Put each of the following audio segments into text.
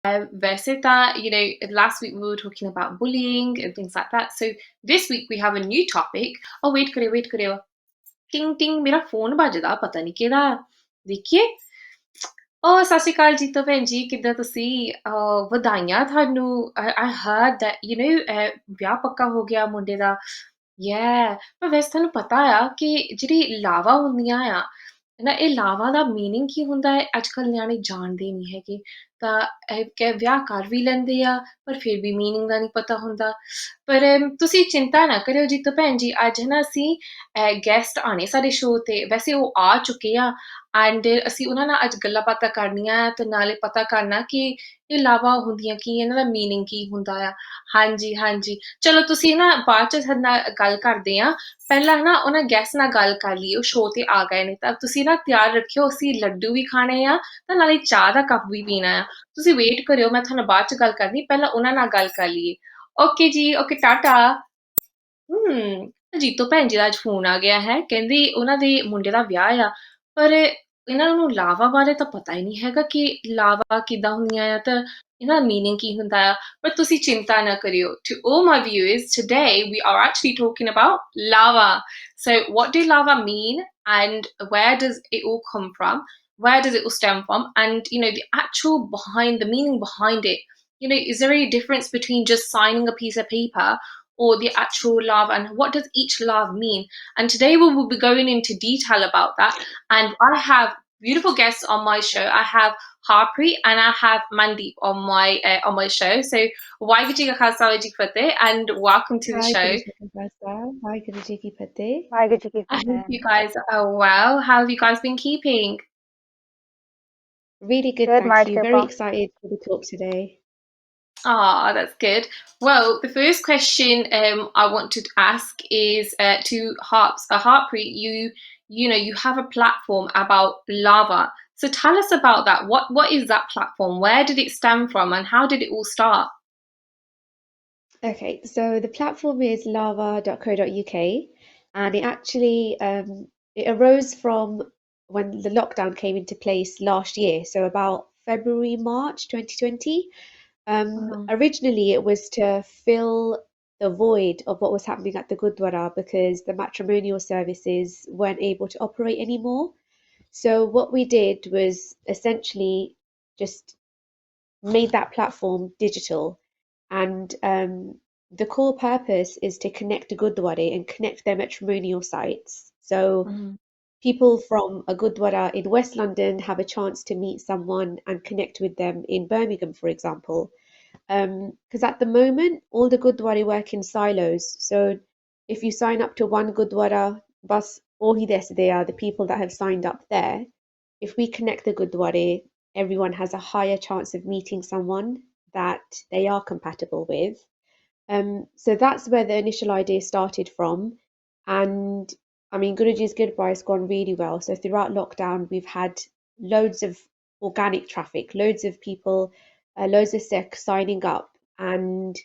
वैसे you know, last week we were talking about bullying and things like that. So this week we have a new topic. Oh, wait करियो. Ting ting, मेरा phone बजदा, पता नहीं केदा. देखिए. Oh, ਸਤਿ ਸ਼੍ਰੀ ਅਕਾਲ ਜੀਤੋ ਭੈਣ ਜੀ, ਕਿੱਦਾਂ ਤੁਸੀਂ? ਵਧਾਈਆਂ ਤੁਹਾਨੂੰ. I heard that, you know, ਵਿਆਹ ਪੱਕਾ ਹੋ ਗਿਆ ਮੁੰਡੇ ਦਾ. Yeah, ਪਰ ਵੈਸੇ ਤੁਹਾਨੂੰ ਪਤਾ ਆ ਕਿ ਜਿਹੜੀ ਲਾਵਾਂ ਹੁੰਦੀਆਂ ਆ ਨਾ, ਇਹ ਲਾਵਾਂ ਦਾ ਮੀਨਿੰਗ ਕੀ ਹੁੰਦਾ ਹੈ, ਅੱਜ-ਕੱਲ੍ਹ ਨਿਆਣੇ ਜਾਣਦੇ ਨਹੀਂ ਹੈਗੇ। ਤਾਂ ਵਿਆਹ ਕਰ ਵੀ ਲੈਂਦੇ ਆ, ਪਰ ਫਿਰ ਵੀ ਮੀਨਿੰਗ ਦਾ ਨਹੀਂ ਪਤਾ ਹੁੰਦਾ। ਪਰ ਤੁਸੀਂ ਚਿੰਤਾ ਨਾ ਕਰਿਓ ਜੀਤੋ ਭੈਣ ਜੀ, ਅੱਜ ਨਾ ਅਸੀਂ ਗੈਸਟ ਆਣੇ ਸਾਡੇ ਸ਼ੋਅ ਤੇ, ਵੈਸੇ ਉਹ ਆ ਚੁੱਕੇ ਆ ਐਂਡ ਅਸੀਂ ਉਹਨਾਂ ਨਾਲ ਅੱਜ ਗੱਲਾਂ ਬਾਤਾਂ ਕਰਨੀਆਂ ਤੇ ਨਾਲੇ ਪਤਾ ਕਰਨਾ ਕਿ ਇਹ ਲਾਵਾਂ ਹੁੰਦੀਆਂ ਕੀ, ਇਹਨਾਂ ਦਾ ਮੀਨਿੰਗ ਕੀ ਹੁੰਦਾ ਆ। ਹਾਂਜੀ, ਹਾਂਜੀ। ਚਲੋ ਤੁਸੀਂ ਨਾ ਬਾਅਦ 'ਚ ਸਾਡੇ ਨਾਲ ਗੱਲ ਕਰਦੇ ਆ। ਪਹਿਲਾਂ ਨਾ ਉਹਨਾਂ ਗੈਸਟ ਨਾਲ ਗੱਲ ਕਰ ਲਈਏ, ਉਹ ਸ਼ੋਅ ਤੇ ਆ ਗਏ ਨੇ, ਤਾਂ ਤੁਸੀਂ ਨਾ ਤਿਆਰ ਰੱਖਿਓ, ਅਸੀਂ ਲੱਡੂ ਵੀ ਖਾਣੇ ਆ ਤੇ ਨਾਲੇ ਚਾਹ ਦਾ ਕੱਪ ਵੀ ਪੀਣਾ ਆ। ਤੁਸੀਂ ਵੇਟ ਕਰਿਓ, ਮੈਂ ਤੁਹਾਨੂੰ ਬਾਅਦ 'ਚ ਗੱਲ ਕਰਨੀ, ਪਹਿਲਾਂ ਉਹਨਾਂ ਨਾਲ ਗੱਲ ਕਰ ਲਈਏ। ਓਕੇ ਜੀ, ਓਕੇ, ਟਾਟਾ। ਜੀਤੋ ਭੈਣ ਜੀ ਦਾ ਅੱਜ ਫੋਨ ਆ ਗਿਆ ਹੈ, ਕਹਿੰਦੀ ਉਹਨਾਂ ਦੇ ਮੁੰਡੇ ਦਾ ਵਿਆਹ ਆ, ਪਰ ਇਹਨਾਂ ਨੂੰ ਲਾਵਾ ਬਾਰੇ ਤਾਂ ਪਤਾ ਹੀ ਨਹੀਂ ਹੈਗਾ ਕਿ ਲਾਵਾ ਕਿੱਦਾਂ ਹੁੰਦੀਆਂ ਆ, ਤਾਂ ਇਹਨਾਂ ਦਾ ਮੀਨਿੰਗ ਕੀ ਹੁੰਦਾ ਆ। ਪਰ ਤੁਸੀਂ ਚਿੰਤਾ ਨਾ ਕਰਿਓ। To all my viewers, today we are actually talking about lava. So what do lava mean, and where does it all come from? Where does it all stem from? And you know, the actual behind the meaning behind it. You know, is there any difference between just signing a piece of paper or the actual love, and what does each love mean? And today we will be going into detail about that. And I have beautiful guests on my show. I have Harpreet and I have Mandeep on my show. So Waheguru Ji Ka Khalsa, Waheguru Ji Ki Fateh, and welcome to the show. Waheguru ji का खालसा वाहिगुरु जी की फतेह। वाहिगुरु जी की I hope Fateh. you guys are well. How have you guys been keeping? Really good, Good, my thank you. Very excited for the talk today. Ah, that's good. Well, the first question I want to ask is to Harpreet. You know, you have a platform about lava. So tell us about that. What is that platform? Where did it stem from, and how did it all start? Okay, so the platform is lava.co.uk, and it actually it arose from when the lockdown came into place last year, so about February, March 2020. Originally, it was to fill the void of what was happening at the Gurdwara because the matrimonial services weren't able to operate anymore. So what we did was essentially just made that platform digital, and the core purpose is to connect the Gurdwara and connect their matrimonial sites. So Mm-hmm. people from a Gurdwara in West London have a chance to meet someone and connect with them in Birmingham, for example. Because at the moment, all the Gurdwara work in silos. So if you sign up to one Gurdwara, bus ohi dese they are the people that have signed up there. If we connect the Gurdwara, everyone has a higher chance of meeting someone that they are compatible with. So that's where the initial idea started from. And I mean, Guruji's Goodbye has gone really well. So throughout lockdown, we've had loads of organic traffic, loads of people, loads of SIKH signing up and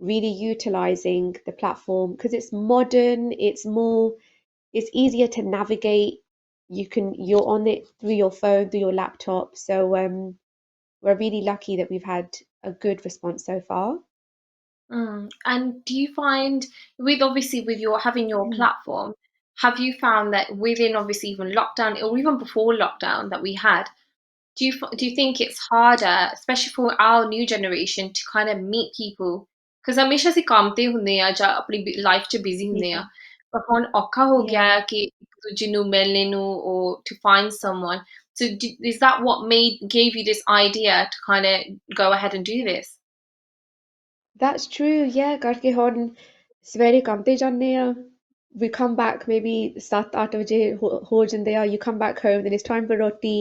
really utilizing the platform because it's modern, it's easier to navigate. You're on it through your phone, through your laptop. So we're really lucky that we've had a good response so far. And do you find, with obviously with your having your platform, have you found that within obviously even lockdown or even before lockdown that we had, do you think it's harder, especially for our new generation, to kind of meet people? Because ਹਮੇਸ਼ਾ ਅਸੀਂ ਕੰਮ ਤੇ ਹੁੰਦੇ ਆ ਜਾਂ ਆਪਣੀ life 'ਚ busy ਹੁੰਦੇ ਆ, Yeah, ਪਰ ਹੁਣ ਔਖਾ ਹੋ ਗਿਆ yeah. ਆ ਕਿ ਇੱਕ ਦੂਜੇ ਨੂੰ ਮਿਲਣੇ ਨੂੰ or to find someone. So is that what gave you this idea to kind of go ahead and do this? That's true. Yeah, ਕਰਕੇ ਹੁਣ ਸਵੇਰੇ ਕੰਮ ਤੇ ਜਾਂਦੇ ਆ. We come back maybe 7-8 ਵਜੇ ਹੋ ਜਾਂਦੇ ਆ. You come back home, then it's time for roti.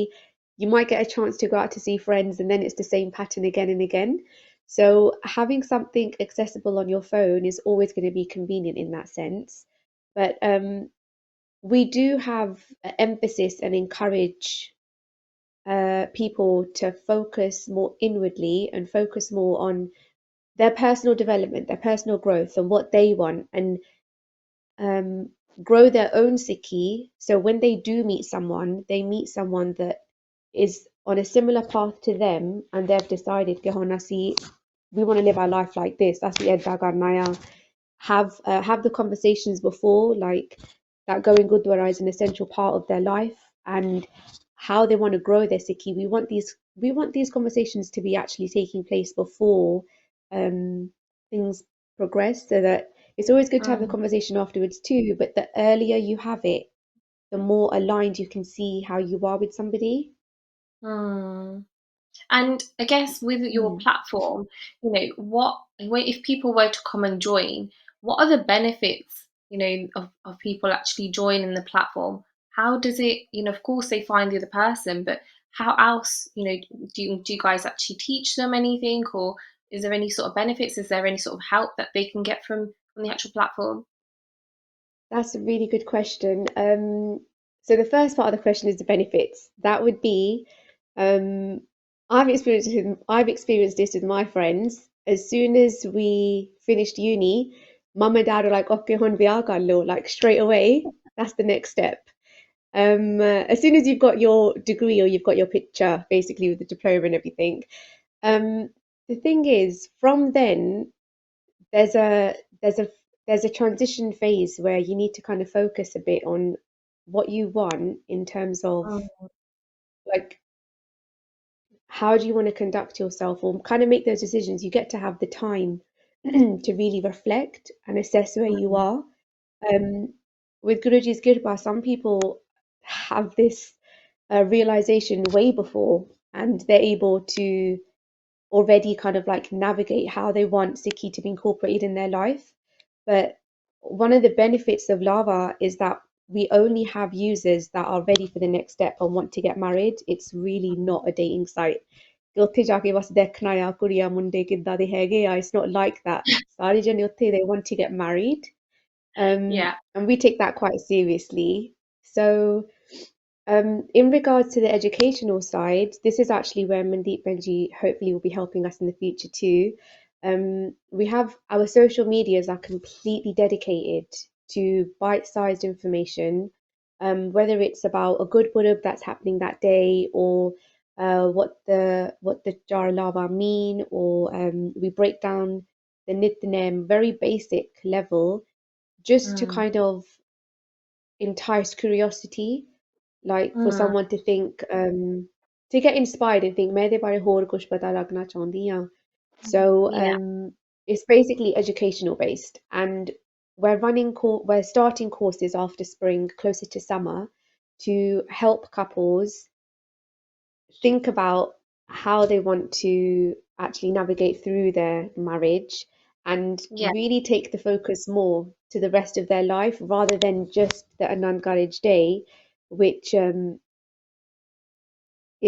You might get a chance to go out to see friends, and then it's the same pattern again and again. So having something accessible on your phone is always going to be convenient in that sense. But we do have emphasis and encourage people to focus more inwardly and focus more on their personal development, their personal growth, and what they want, and grow their own Sikhi. So when they do meet someone, they meet someone that is on a similar path to them and they've decided कि हाँ नसी we want to live our life like this. That's the edda karna hai. Have the conversations before, like that going Gurdwara is an essential part of their life and how they want to grow their Sikhi. We want these conversations to be actually taking place before things progress, so that it's always good to have the Mm, conversation afterwards too. But the earlier you have it, the more aligned you can see how you are with somebody. mm. And I guess with your Mm. platform, if people were to come and join, what are the benefits, of people actually joining the platform? How does it, of course they find the other person, but how else, do you guys actually teach them anything, or is there any sort of benefits? Is there any sort of help that they can get from the actual platform? That's a really good question. So the first part of the question is the benefits. That would be, um, I've experienced this with my friends. As soon as we finished uni, mum and dad were like, "Okay, hon viah kar lo," like straight away. That's the next step. As soon as you've got your degree or you've got your picture, basically with the diploma and everything. Um, the thing is, from then there's a there's a there's a transition phase where you need to kind of focus a bit on what you want in terms of Mm, like how do you want to conduct yourself or kind of make those decisions. You get to have the time to really reflect and assess where you mm, are. um, with Guruji's Kirpa, some people have this realization way before and they're able to already kind of like navigate how they want Sikhi to be incorporated in their life. But one of the benefits of Lava is that we only have users that are ready for the next step and want to get married. It's really not a dating site. ਕਿ ਉੱਥੇ ਜਾ ਕੇ ਬਸ ਦੇਖਣਾ ਆ ਕੁੜੀਆਂ ਮੁੰਡੇ ਕਿੱਦਾਂ ਦੇ ਹੈਗੇ ਆ. It's not like that. ਸਾਰੇ ਜਣੇ ਉੱਥੇ they want to get married. yeah. And we take that quite seriously. So in regards to the educational side, this is actually where Mandeep Benji hopefully will be helping us in the future too. We have our social medias are completely dedicated to bite-sized information, whether it's about a good purab that's happening that day or what the jar lava mean, or we break down the nitnem very basic level just to Mm, kind of entice curiosity, like for mm, someone to think, to get inspired and think, मैं ਇਹਦੇ बारे ਹੋਰ कुछ पता लगना चाਹੁੰਦੀ ਹਾਂ. So yeah. it's basically educational based, and we're starting courses after spring, closer to summer, to help couples think about how they want to actually navigate through their marriage and Yeah. really take the focus more to the rest of their life rather than just the Anand Garage Day, which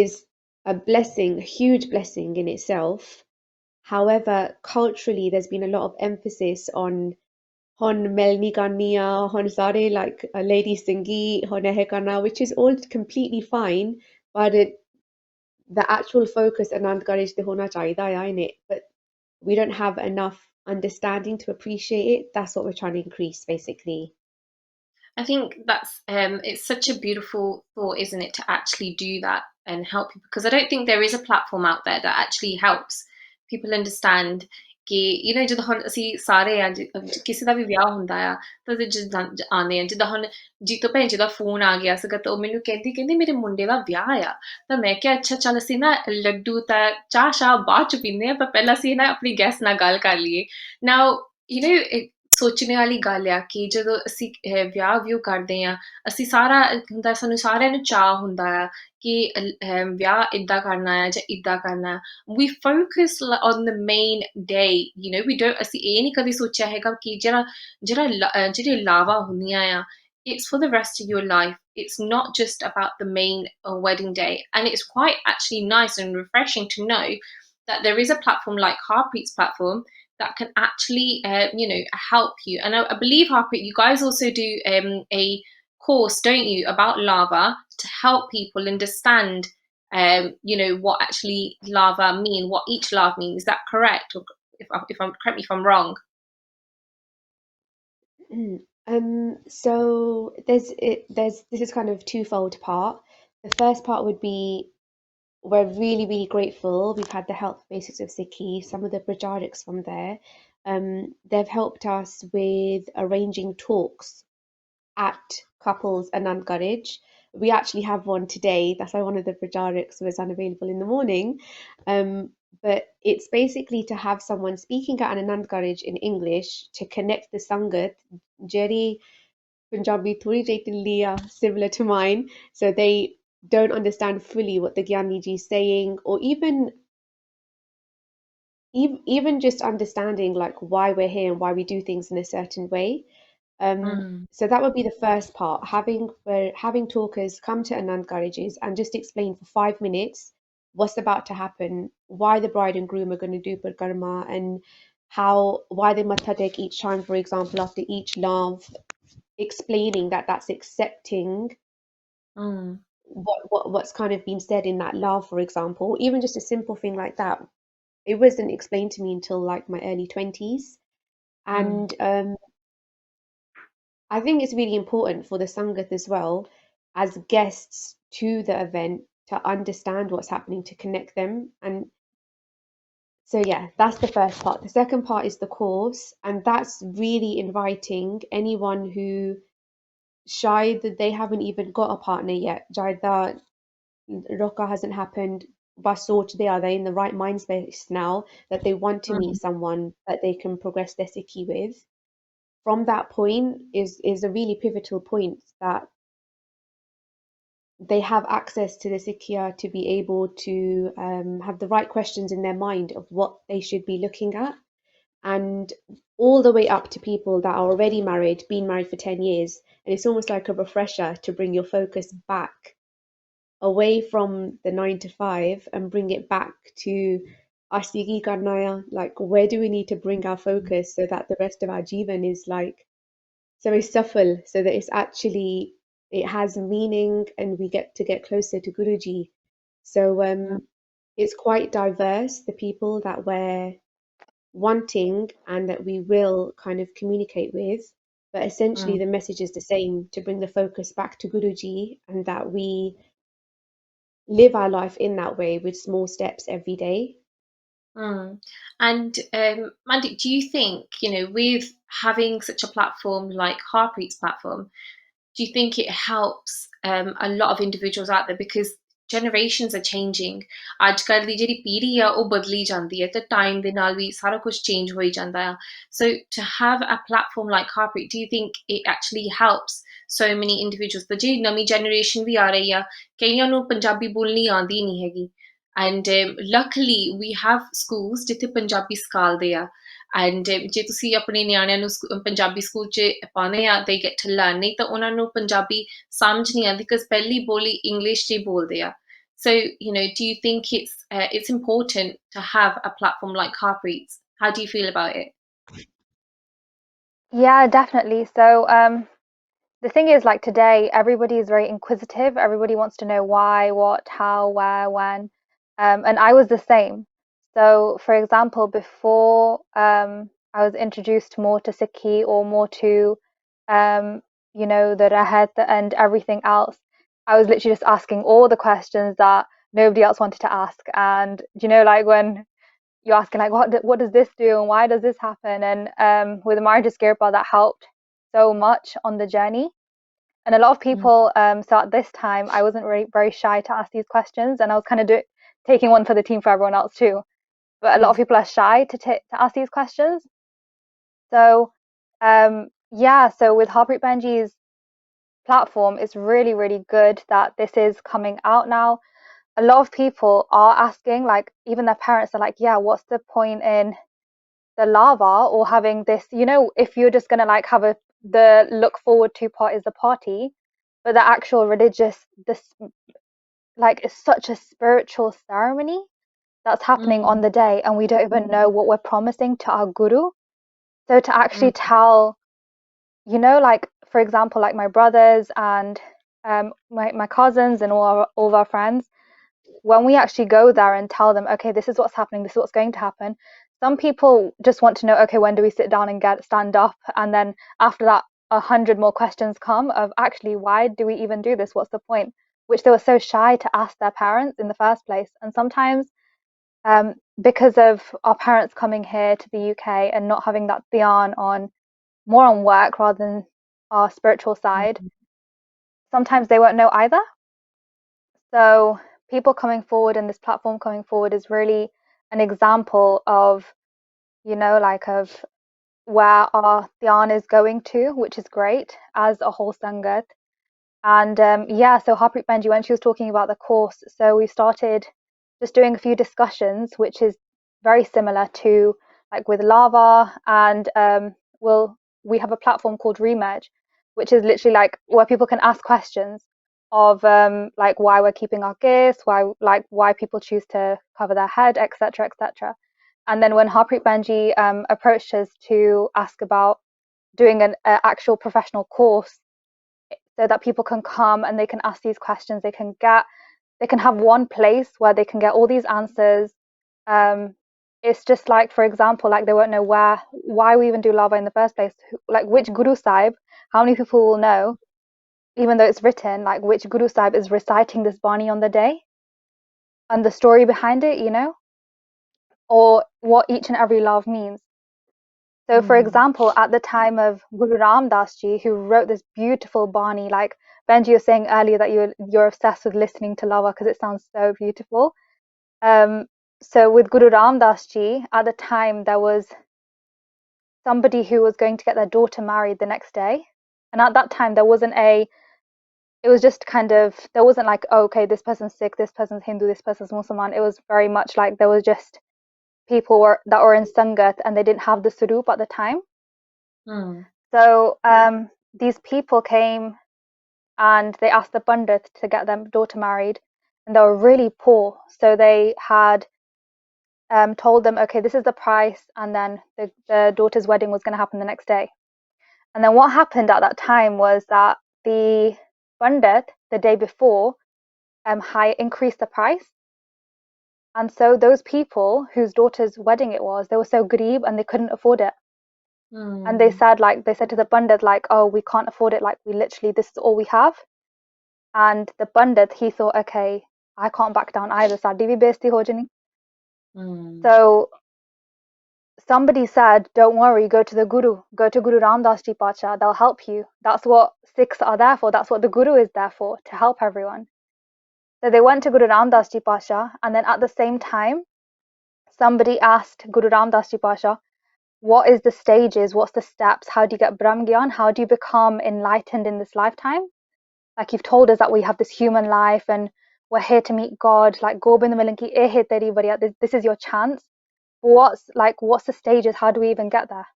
is a blessing, a huge blessing in itself. However, culturally, there's been a lot of emphasis on Hon Melni Kania, Hon Sare, like a lady Singi, Hon Ehekana, which is all completely fine, but the actual focus Anand Garage de hona chahida hai in it, but we don't have enough understanding to appreciate it. That's what we're trying to increase, basically. I think that's it's such a beautiful thought, isn't it, to actually do that and help people, because I don't think there is a platform out there that actually helps people understand ਕਿ ਜਦੋਂ ਹੁਣ ਅਸੀਂ ਸਾਰੇ ਆ ਕਿਸੇ ਦਾ ਵੀ ਵਿਆਹ ਹੁੰਦਾ ਆ ਤਾਂ ਜਿੱਦਾਂ ਆਉਂਦੇ ਆ ਜਿੱਦਾਂ ਹੁਣ ਜੀਤੋ ਭੈਣ ਜੀ ਦਾ ਫੋਨ ਆ ਗਿਆ ਸੀਗਾ ਤਾਂ ਉਹ ਮੈਨੂੰ ਕਹਿੰਦੀ ਮੇਰੇ ਮੁੰਡੇ ਦਾ ਵਿਆਹ ਆ ਤਾਂ ਮੈਂ ਕਿਹਾ ਅੱਛਾ ਚੱਲ ਅਸੀਂ ਨਾ ਲੱਡੂ ਤਾਂ ਚਾਹ ਸ਼ਾਹ ਬਾਅਦ ਚ ਪੀਂਦੇ ਆ ਪਰ ਪਹਿਲਾਂ ਅਸੀਂ ਨਾ ਆਪਣੀ ਗੈਸਟ ਨਾਲ ਗੱਲ ਕਰ ਲਈਏ ਨਾਓ ਸੋਚਣੇ ਵਾਲੀ ਗੱਲ ਆ ਕਿ ਜਦੋਂ ਅਸੀਂ ਵਿਆਹ ਵਿਊ ਕਰਦੇ ਆ ਅਸੀਂ ਸਾਰਾ ਹੁੰਦਾ ਸਾਨੂੰ ਸਾਰਿਆਂ ਨੂੰ ਚਾਅ ਹੁੰਦਾ ਆ ਕਿ ਵਿਆਹ ਏਦਾਂ ਕਰਨਾ ਆ ਜਾਂ ਏਦਾਂ ਕਰਨਾ ਆ we focus on the main day, we don't ਅਸੀਂ ਇਹ ਨਹੀਂ ਕਦੇ ਸੋਚਿਆ ਹੈਗਾ ਕਿ ਜਿਹੜੇ ਲਾਵਾਂ ਹੁੰਦੀਆਂ ਆ it's for the rest of your life. It's not just about the main wedding day. And it's quite actually nice and refreshing to know that there is a platform like Harpreet's platform that can actually, help you. And I believe, Harpreet, you guys also do a course, don't you, about lava to help people understand, what actually lava mean, what each lava means. Is that correct? Or if I'm correct me if I'm wrong. So there's this is kind of twofold part. The first part would be we're really, really grateful. We've had the health basics of Sikhi, some of the Prajariks from there. They've helped us with arranging talks at couples Anand Garage. We actually have one today. That's why one of the Prajariks was unavailable in the morning. Um, but it's basically to have someone speaking at an Anand Garage in English to connect the Sangat, Jerry Punjabi thori ਜਿਹੀ similar to mine, so they don't understand fully what the Gyani ji is saying, or even just understanding like why we're here and why we do things in a certain way. Mm, So that would be the first part, having talkers come to Anand garages and just explain for 5 minutes what's about to happen, why the bride and groom are going to do parikrama, and how why they matha take each time, for example, after each love, explaining that that's accepting mm, what's kind of been said in that love, for example, even just a simple thing like that. It wasn't explained to me until like my early 20s. mm, And I think it's really important for the Sangat as well, as guests to the event, to understand what's happening, to connect them. And so, yeah, that's the first part. The second part is the course, and that's really inviting anyone who shy that they haven't even got a partner yet. Jaida Roka hasn't happened. Basort, are they in the right mind space now that they want to meet mm, someone that they can progress their Sikhi with? From that point is a really pivotal point that they have access to the Sikhiya to be able to have the right questions in their mind of what they should be looking at, and all the way up to people that are already married, been married for 10 years. And it's almost like a refresher to bring your focus back away from the 9 to 5 and bring it back to Asigi Karnaya. Like, where do we need to bring our focus so that the rest of our Jivan is like so it's shuffle, so that it's actually it has meaning and we get to get closer to Guruji. So mm, it's quite diverse, the people that we're wanting and that we will kind of communicate with. But essentially mm. the message is the same, to bring the focus back to Guruji, and that we live our life in that way with small steps every day. Mm. And Mandy, do you think, with having such a platform like Harpreet's platform, do you think it helps a lot of individuals out there because generations are changing? ਅੱਜ ਕੱਲ੍ਹ ਦੀ ਜਿਹੜੀ ਪੀੜ੍ਹੀ ਆ ਉਹ ਬਦਲੀ ਜਾਂਦੀ ਹੈ ਤੇ ਟਾਈਮ ਦੇ ਨਾਲ ਵੀ ਸਾਰਾ ਕੁਝ ਚੇਂਜ ਹੋਈ ਜਾਂਦਾ ਆ. So to have a platform like Harpreet, do you think it actually helps so many individuals? ਤੇ ਜਿਹੜੀ ਨਵੀਂ generation ਵੀ ਆ ਰਹੀ ਆ, ਕਈਆਂ ਨੂੰ ਪੰਜਾਬੀ ਬੋਲਣੀ ਆਉਂਦੀ ਨਹੀਂ ਹੈਗੀ. And luckily we have schools ਜਿੱਥੇ ਪੰਜਾਬੀ ਸਿਖਾਉਂਦੇ ਆ. And ਜੇ ਤੁਸੀਂ ਆਪਣੇ ਨਿਆਣਿਆਂ ਨੂੰ ਪੰਜਾਬੀ ਸਕੂਲ 'ਚ ਪਾਉਂਦੇ ਆ they get to learn, ਨਹੀਂ ਤਾਂ ਉਹਨਾਂ ਨੂੰ ਪੰਜਾਬੀ ਸਮਝ ਨਹੀਂ ਆਉਂਦੀ because ਪਹਿਲੀ ਬੋਲੀ ਇੰਗਲਿਸ਼ 'ਚ ਹੀ ਬੋਲਦੇ ਆ. So, do you think it's important to have a platform like Harpreet's? How do you feel about it? Yeah, definitely. So, the thing is, like today, everybody is very inquisitive. Everybody wants to know why, what, how, where, when. And I was the same. So, for example, before I was introduced more to Sikhi or more to, um, the Rahat and everything else, I was literally just asking all the questions that nobody else wanted to ask. And, like when you're asking like what does this do and why does this happen, and with Marja Skirpa that helped so much on the journey. And a lot of Mm, people, so at this time I wasn't very, very shy to ask these questions, and I was kind of taking one for the team for everyone else too, but a lot mm, of people are shy to ask these questions. So yeah, so with Harpreet Benji's platform, it's really, really good that this is coming out now. A lot of people are asking, like even their parents are like, yeah, what's the point in the lava or having this, if you're just gonna like have the look forward to part is the party, but the actual religious, this like is such a spiritual ceremony that's happening mm, on the day, and we don't even know what we're promising to our guru. So to actually mm, tell, like for example, like my brothers and my cousins and all of our friends, when we actually go there and tell them, okay, this is what's happening, this is what's going to happen, some people just want to know, okay, when do we sit down and stand up? And then after that, 100 more questions come of actually, why do we even do this? What's the point? which they were so shy to ask their parents in the first place. And sometimes, because of our parents coming here to the UK and not having that dhyan on more on work rather than our spiritual side, sometimes they won't know either. So people coming forward and this platform coming forward is really an example of, like of where our dhyan is going to, which is great as a whole sangat. And yeah, so Harpreet Benji, when she was talking about the course, so we started just doing a few discussions, which is very similar to like with lava, and we have a platform called Remerge, which is literally like where people can ask questions of like why we're keeping our gifts, why people choose to cover their head, etc., etc. And then when Harpreet Benji approached us to ask about doing an actual professional course so that people can come and they can ask these questions, they can have one place where they can get all these answers. It's just like, for example, like they won't know why we even do lava in the first place, like which Guru Sahib, how many people will know, even though it's written, like which Guru Sahib is reciting this Bani on the day and the story behind it, or what each and every love means. So, for example, at the time of Guru Ram Das Ji, who wrote this beautiful Bani, like Benji was saying earlier that you're obsessed with listening to lava because it sounds so beautiful. So with Guru Ram Das Ji, at the time there was somebody who was going to get their daughter married the next day, and at that time there wasn't it was just kind of, there wasn't like, oh, okay, this person's Sikh, this person's Hindu, this person's Muslim. It was very much like there was just people that were in Sangat and they didn't have the Surup at the time. So these people came and they asked the Pandit to get their daughter married, and they were really poor. So they had told them, okay, this is the price, and then the daughter's wedding was going to happen the next day. And then what happened at that time was that the Pandit, the day before, increased the price. And so those people whose daughter's wedding it was, they were so greeb and they couldn't afford it. And they said to the Pandit, like, oh, we can't afford it. Like, we literally, this is all we have. And the Pandit, he thought, okay, I can't back down either. Saadi bhi besti ho jani. So somebody said, don't worry, go to the Guru, go to Guru Ram Das Ji Pacha, they'll help you. That's what Sikhs are there for. That's what the Guru is there for, to help everyone. So they went to Guru Ram Das Ji Pacha, and then at the same time, somebody asked Guru Ram Das Ji Pacha, what is the stages, what's the steps, how do you get Brahm Gyan, how do you become enlightened in this lifetime? Like, you've told us that we have this human life and we're here to meet God, like Gobind Milanki, this is your chance. What's the stages, how do we even get there?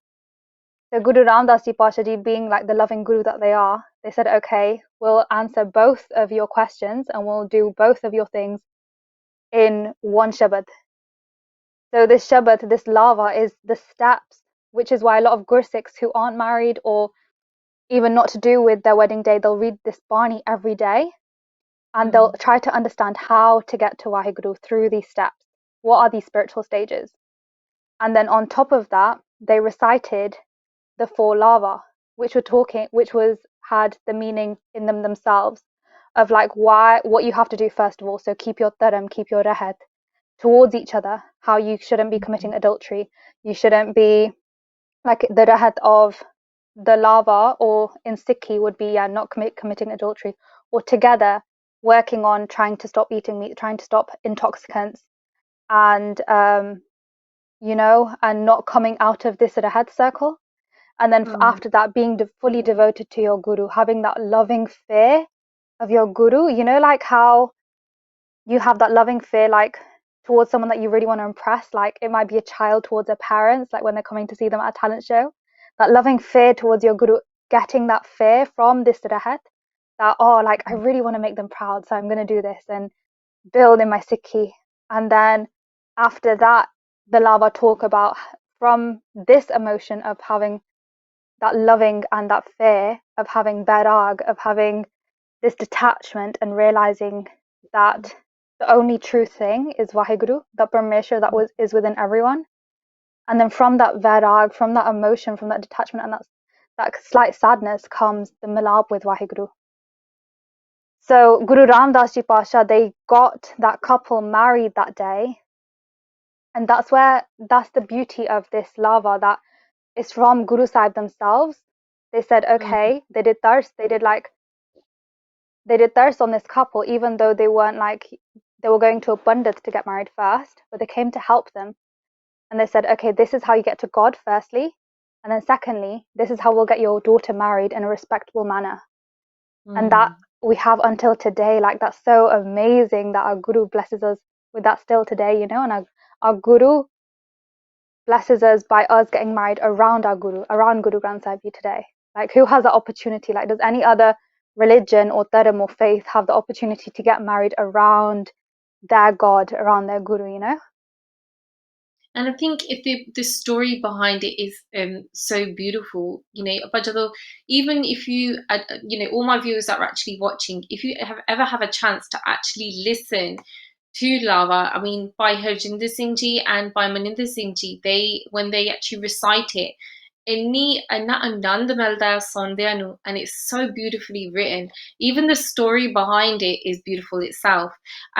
So Guru Ram Das Ji Pasha Ji, being like the loving Guru that they are, they said, okay, we'll answer both of your questions and we'll do both of your things in one Shabad. So this Shabad, this lava, is the steps, which is why a lot of Gursikhs who aren't married or even not to do with their wedding day, they'll read this Bani every day and they'll try to understand how to get to Waheguru through these steps. What are these spiritual stages? And then on top of that, they recited the four lava, which had the meaning in them themselves of like what you have to do first of all. So keep your dharam, keep your rahat towards each other, how you shouldn't be committing adultery. You shouldn't be like the rahat of the lava, or in Sikhi would be not committing adultery, or together working on trying to stop eating meat, trying to stop intoxicants, and and not coming out of this rahat circle. And then after that, being fully devoted to your guru, having that loving fear of your guru, like how you have that loving fear, like towards someone that you really want to impress, like it might be a child towards their parents, like when they're coming to see them at a talent show, that loving fear towards your guru, getting that fear from this rahat, that, oh, like I really want to make them proud, so I'm going to do this and build in my Sikhi. And then after that, the lava talk about from this emotion of having that loving and that fear, of having vairag, of having this detachment and realizing that the only true thing is Vaheguru, that Parmeshwar is within everyone. And then from that vairag, from that emotion, from that detachment and that slight sadness comes the milab with Vaheguru. So Guru Ramdas Ji Pasha, they got that couple married that day. And that's the beauty of this lava, that is from Guru Sahib themselves. They said, okay, they did thirst on this couple, even though they weren't like, they were going to a Pandit to get married first, but they came to help them. And they said, okay, this is how you get to God, firstly. And then secondly, this is how we'll get your daughter married in a respectable manner. And that we have until today. Like, that's so amazing that our Guru blesses us with that still today, and our Guru blesses us by us getting married around around Guru Granth Sahib Ji today. Like, who has the opportunity? Like, does any other religion or dharam or faith have the opportunity to get married around their God, around their Guru, And I think if the story behind it is so beautiful, even if you, all my viewers that are actually watching, if you ever have a chance to actually listen to Lava, I mean, by Harjinder Singh Ji and by Maninder Singh Ji, when they actually recite it, ਇੰਨਾ ਆਨੰਦ ਮਿਲਦਾ ਹੈ ਸੁਣਦਿਆਂ ਨੂੰ, and it's so beautifully written. Even the story behind it is beautiful itself.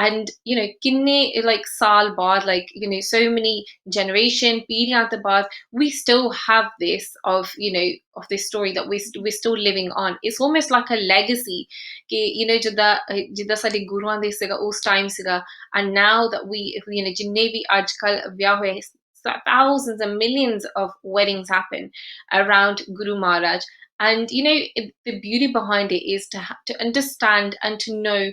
And ਕਿੰਨੇ like ਸਾਲ ਬਾਅਦ, like so many generation ਪੀੜ੍ਹੀਆਂ ਤੋਂ ਬਾਅਦ, we still have this of of this story that we're still living on. It's almost like a legacy ਕਿ ਜਿੱਦਾਂ ਸਾਡੇ ਗੁਰੂਆਂ ਦੇ ਸੀਗਾ ਉਸ ਟਾਈਮ ਸੀਗਾ, and now that we ਜਿੰਨੇ ਵੀ ਅੱਜ ਕੱਲ੍ਹ ਵਿਆਹ ਹੋਏ, thousands and millions of weddings happen around Guru Maharaj. And the beauty behind it is to understand and to know,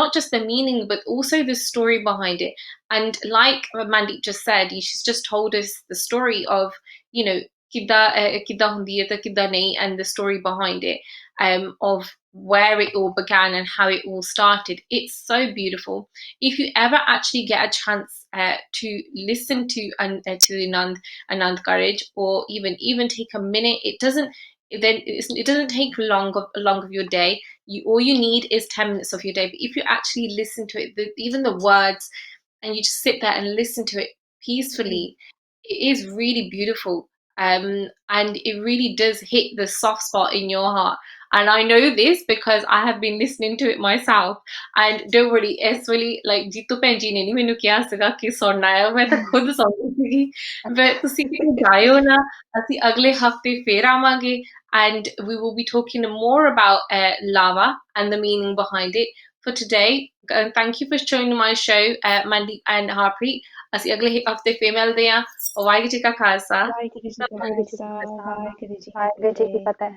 not just the meaning but also the story behind it. And like Mandeep just said, she's just told us the story of kidda hundi hai ta kidda nahi, and the story behind it, of where it all began and how it all started. It's so beautiful. If you ever actually get a chance to listen to Anand Karaj, or even take a minute, it doesn't take long of your day. All you need is 10 minutes of your day. But if you actually listen to it, even the words, and you just sit there and listen to it peacefully, it is really beautiful. And it really does hit the soft spot in your heart. And I know this because I have been listening to it myself. And don't worry, it's really like Jitu Penji ne nahi mainu kiha siga ki sunna hai, main to khud sunni sigi. But ਤੁਸੀਂ ਵੀ ਜਾਇਓ ਨਾ, ਅਸੀਂ ਅਗਲੇ ਹਫਤੇ ਫੇਰ ਆਵਾਂਗੇ, and we will be talking more about lava and the meaning behind it. For today, thank you for joining my show, Mandeep and Harpreet. ਅਸੀਂ ਅਗਲੇ ਹਫਤੇ ਫੇਰ ਮਿਲਦੇ ਹਾਂ। ਵਾਹਿਗੁਰੂ ਜੀ ਕਾ ਖਾਲਸਾ। ਵਾਹਿਗੁਰੂ ਜੀ ਕਾ ਵਾਹਿਗੁਰੂ ਜੀ ਖਾਲਸਾ, ਕੀ ਫਤਿਹ। ਵਾਹਿਗੁਰੂ ਜੀ ਕੀ ਵਾਹਿਗੁਰੂ ਜੀ ਕੀ ਫਤਿਹ। ਫਤਿਹ।